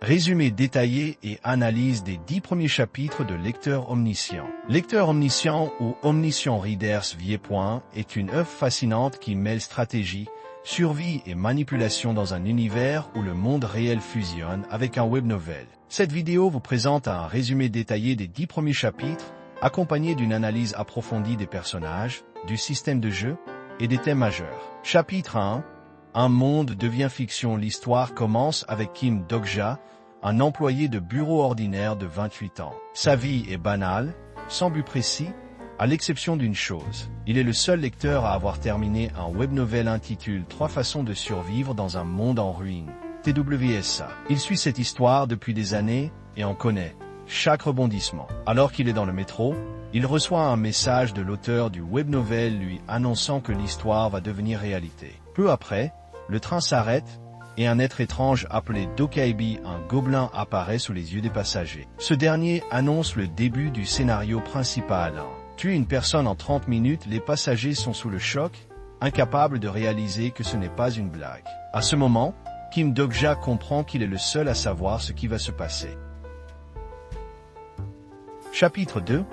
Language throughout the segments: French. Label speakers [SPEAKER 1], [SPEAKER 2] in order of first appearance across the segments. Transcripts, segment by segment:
[SPEAKER 1] Résumé détaillé et analyse des 10 premiers chapitres de Lecteur omniscient. Lecteur omniscient ou Omniscient Readers Viewpoint est une œuvre fascinante qui mêle stratégie, survie et manipulation dans un univers où le monde réel fusionne avec un web novel. Cette vidéo vous présente un résumé détaillé des 10 premiers chapitres, accompagné d'une analyse approfondie des personnages, du système de jeu et des thèmes majeurs. Chapitre 1. Un monde devient fiction. L'histoire commence avec Kim Dok-ja, un employé de bureau ordinaire de 28 ans. Sa vie est banale, sans but précis, à l'exception d'une chose. Il est le seul lecteur à avoir terminé un web novel intitulé 3 façons de survivre dans un monde en ruine. TWSA. Il suit cette histoire depuis des années et en connaît chaque rebondissement. Alors qu'il est dans le métro, il reçoit un message de l'auteur du web novel lui annonçant que l'histoire va devenir réalité. Peu après, le train s'arrête et un être étrange appelé Dokaibi, un gobelin, apparaît sous les yeux des passagers. Ce dernier annonce le début du scénario principal. Tuer une personne en 30 minutes, les passagers sont sous le choc, incapables de réaliser que ce n'est pas une blague. À ce moment, Kim Dok-ja comprend qu'il est le seul à savoir ce qui va se passer. Chapitre 2.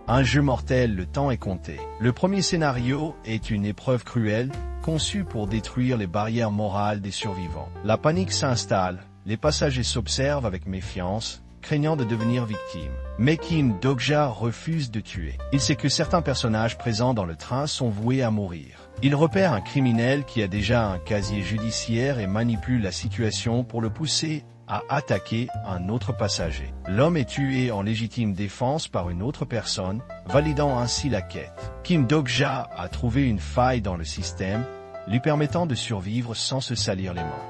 [SPEAKER 1] Un jeu mortel, le temps est compté. Le premier scénario est une épreuve cruelle, conçue pour détruire les barrières morales des survivants. La panique s'installe, les passagers s'observent avec méfiance, craignant de devenir victimes. Mais Kim Dok-ja refuse de tuer. Il sait que certains personnages présents dans le train sont voués à mourir. Il repère un criminel qui a déjà un casier judiciaire et manipule la situation pour le pousser à attaquer un autre passager. L'homme est tué en légitime défense par une autre personne, validant ainsi la quête. Kim Dok-ja a trouvé une faille dans le système, lui permettant de survivre sans se salir les mains.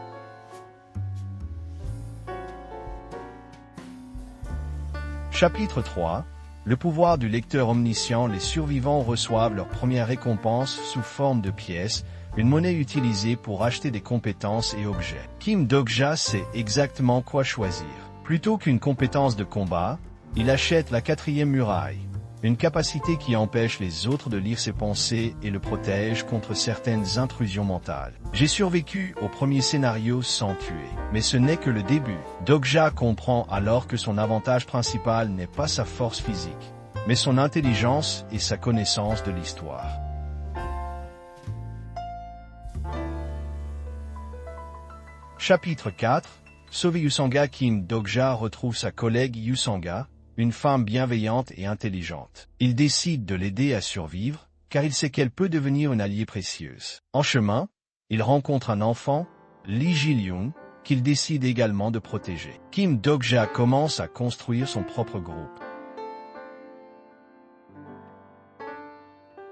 [SPEAKER 1] Chapitre 3. Le pouvoir du lecteur omniscient. Les survivants reçoivent leur première récompense sous forme de pièces, une monnaie utilisée pour acheter des compétences et objets. Kim Dok-ja sait exactement quoi choisir. Plutôt qu'une compétence de combat, il achète la 4e muraille, une capacité qui empêche les autres de lire ses pensées et le protège contre certaines intrusions mentales. J'ai survécu au premier scénario sans tuer, mais ce n'est que le début. Dok-ja comprend alors que son avantage principal n'est pas sa force physique, mais son intelligence et sa connaissance de l'histoire. Chapitre 4. Sauver Yusanga. Kim Dok-ja retrouve sa collègue Yusanga, une femme bienveillante et intelligente. Il décide de l'aider à survivre, car il sait qu'elle peut devenir une alliée précieuse. En chemin, il rencontre un enfant, Lee Ji-lyun, qu'il décide également de protéger. Kim Dok-ja commence à construire son propre groupe.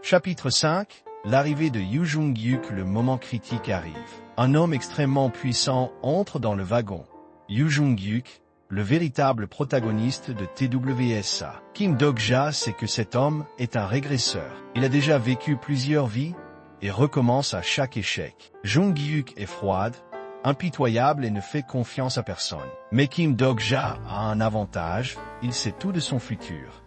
[SPEAKER 1] Chapitre 5. L'arrivée de Yoo Jung-hyuk. Le moment critique arrive. Un homme extrêmement puissant entre dans le wagon. Yoo Jung-hyuk, le véritable protagoniste de TWSA. Kim Dok-ja sait que cet homme est un régresseur. Il a déjà vécu plusieurs vies et recommence à chaque échec. Jung-hyuk est froide, impitoyable et ne fait confiance à personne. Mais Kim Dok-ja a un avantage, il sait tout de son futur.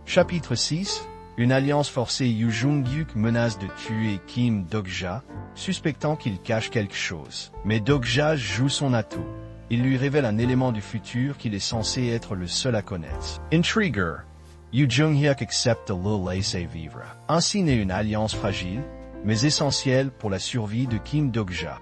[SPEAKER 1] Chapitre 6. Une alliance forcée. Yoo Jung-hyuk menace de tuer Kim Dok-ja, suspectant qu'il cache quelque chose. Mais Dok-ja joue son atout. Il lui révèle un élément du futur qu'il est censé être le seul à connaître. Intriguer. Yoo Jung-hyuk accepte le laisser-vivre. Ainsi naît une alliance fragile, mais essentielle pour la survie de Kim Dok-ja.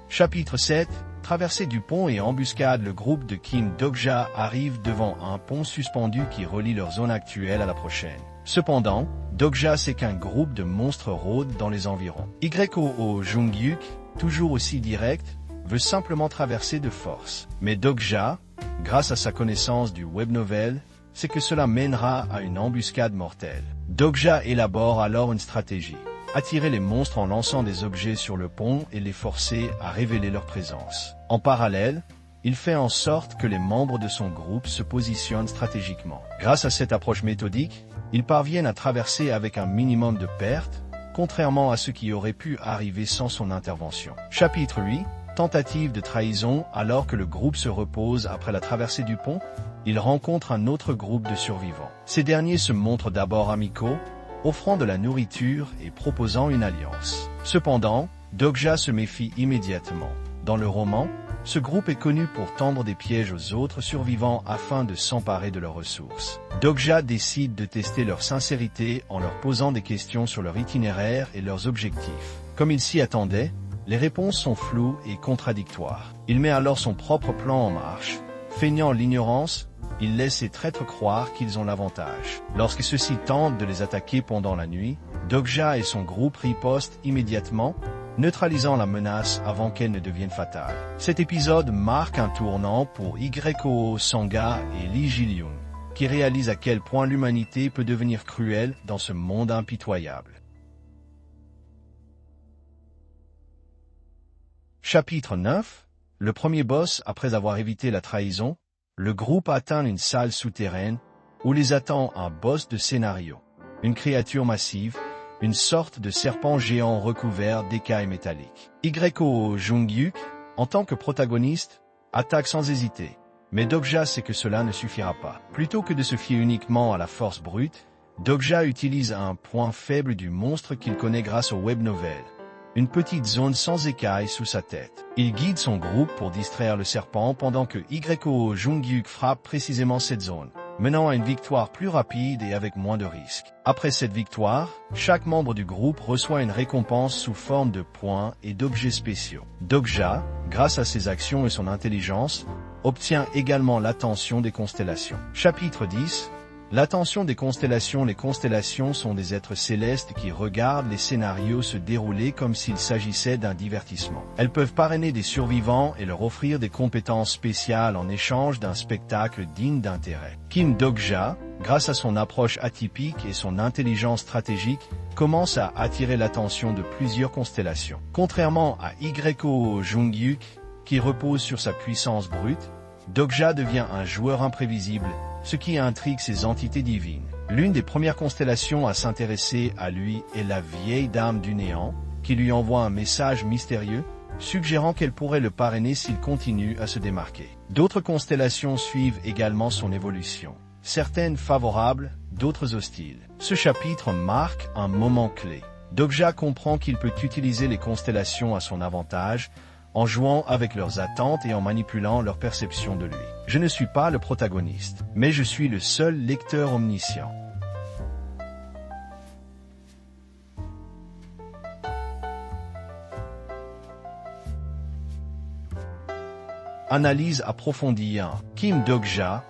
[SPEAKER 1] Chapitre 7. Traversée du pont et embuscade. Le groupe de Kim Dok-ja arrive devant un pont suspendu qui relie leur zone actuelle à la prochaine. Cependant, Dok-ja sait qu'un groupe de monstres rôde dans les environs. Yoo Jung-hyuk, toujours aussi direct, veut simplement traverser de force. Mais Dok-ja, grâce à sa connaissance du web novel, sait que cela mènera à une embuscade mortelle. Dok-ja élabore alors une stratégie. Attirer les monstres en lançant des objets sur le pont et les forcer à révéler leur présence. En parallèle, il fait en sorte que les membres de son groupe se positionnent stratégiquement. Grâce à cette approche méthodique, ils parviennent à traverser avec un minimum de pertes, contrairement à ce qui aurait pu arriver sans son intervention. Chapitre 8. Tentative de trahison. Alors que le groupe se repose après la traversée du pont, il rencontre un autre groupe de survivants. Ces derniers se montrent d'abord amicaux, offrant de la nourriture et proposant une alliance. Cependant, Dokja se méfie immédiatement. Dans le roman, ce groupe est connu pour tendre des pièges aux autres survivants afin de s'emparer de leurs ressources. Dokja décide de tester leur sincérité en leur posant des questions sur leur itinéraire et leurs objectifs. Comme il s'y attendait, les réponses sont floues et contradictoires. Il met alors son propre plan en marche. Feignant l'ignorance, il laisse ses traîtres croire qu'ils ont l'avantage. Lorsque ceux-ci tentent de les attaquer pendant la nuit, Dokja et son groupe ripostent immédiatement, neutralisant la menace avant qu'elle ne devienne fatale. Cet épisode marque un tournant pour Ykoo Sanga et Lee Ji-lyung, qui réalisent à quel point l'humanité peut devenir cruelle dans ce monde impitoyable. Chapitre 9. Le premier boss. Après avoir évité la trahison, le groupe atteint une salle souterraine où les attend un boss de scénario. Une créature massive, une sorte de serpent géant recouvert d'écailles métalliques. Ykoo Jung-hyuk, en tant que protagoniste, attaque sans hésiter. Mais Dokja sait que cela ne suffira pas. Plutôt que de se fier uniquement à la force brute, Dokja utilise un point faible du monstre qu'il connaît grâce au web novel. Une petite zone sans écailles sous sa tête. Il guide son groupe pour distraire le serpent pendant que Ykoo Jung-hyuk frappe précisément cette zone, menant à une victoire plus rapide et avec moins de risques. Après cette victoire, chaque membre du groupe reçoit une récompense sous forme de points et d'objets spéciaux. Dokja, grâce à ses actions et son intelligence, obtient également l'attention des constellations. Chapitre 10. L'attention des constellations. Les constellations sont des êtres célestes qui regardent les scénarios se dérouler comme s'il s'agissait d'un divertissement. Elles peuvent parrainer des survivants et leur offrir des compétences spéciales en échange d'un spectacle digne d'intérêt. Kim Dokja, grâce à son approche atypique et son intelligence stratégique, commence à attirer l'attention de plusieurs constellations. Contrairement à Ykoo Jung-hyuk, qui repose sur sa puissance brute, Dokja devient un joueur imprévisible, ce qui intrigue ces entités divines. L'une des premières constellations à s'intéresser à lui est la vieille dame du néant, qui lui envoie un message mystérieux, suggérant qu'elle pourrait le parrainer s'il continue à se démarquer. D'autres constellations suivent également son évolution, certaines favorables, d'autres hostiles. Ce chapitre marque un moment clé. Dokja comprend qu'il peut utiliser les constellations à son avantage, en jouant avec leurs attentes et en manipulant leur perception de lui. Je ne suis pas le protagoniste, mais je suis le seul lecteur omniscient. Analyse approfondie 1. Kim Dokja,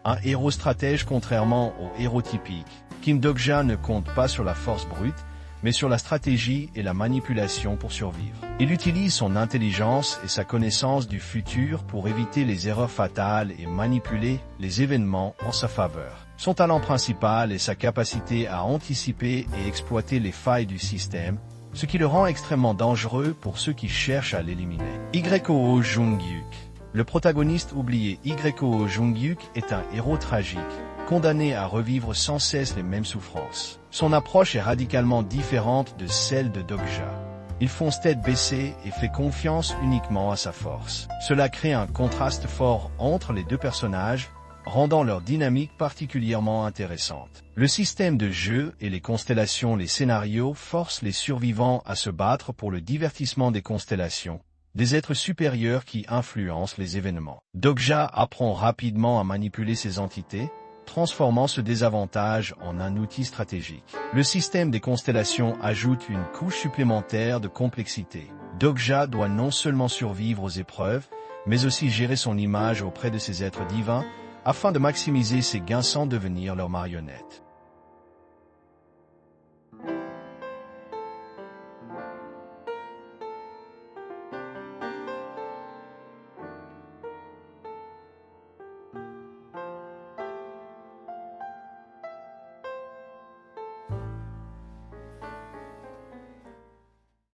[SPEAKER 1] un héros stratège contrairement au héros typique. Kim Dokja ne compte pas sur la force brute, mais sur la stratégie et la manipulation pour survivre. Il utilise son intelligence et sa connaissance du futur pour éviter les erreurs fatales et manipuler les événements en sa faveur. Son talent principal est sa capacité à anticiper et exploiter les failles du système, ce qui le rend extrêmement dangereux pour ceux qui cherchent à l'éliminer. Ykoo Jung-hyuk. Le protagoniste oublié Ykoo Jung-hyuk est un héros tragique, condamné à revivre sans cesse les mêmes souffrances. Son approche est radicalement différente de celle de Dokja. Il fonce tête baissée et fait confiance uniquement à sa force. Cela crée un contraste fort entre les deux personnages, rendant leur dynamique particulièrement intéressante. Le système de jeu et les constellations, les scénarios forcent les survivants à se battre pour le divertissement des constellations, des êtres supérieurs qui influencent les événements. Dokja apprend rapidement à manipuler ces entités, transformant ce désavantage en un outil stratégique. Le système des constellations ajoute une couche supplémentaire de complexité. Dokja doit non seulement survivre aux épreuves, mais aussi gérer son image auprès de ces êtres divins, afin de maximiser ses gains sans devenir leur marionnette.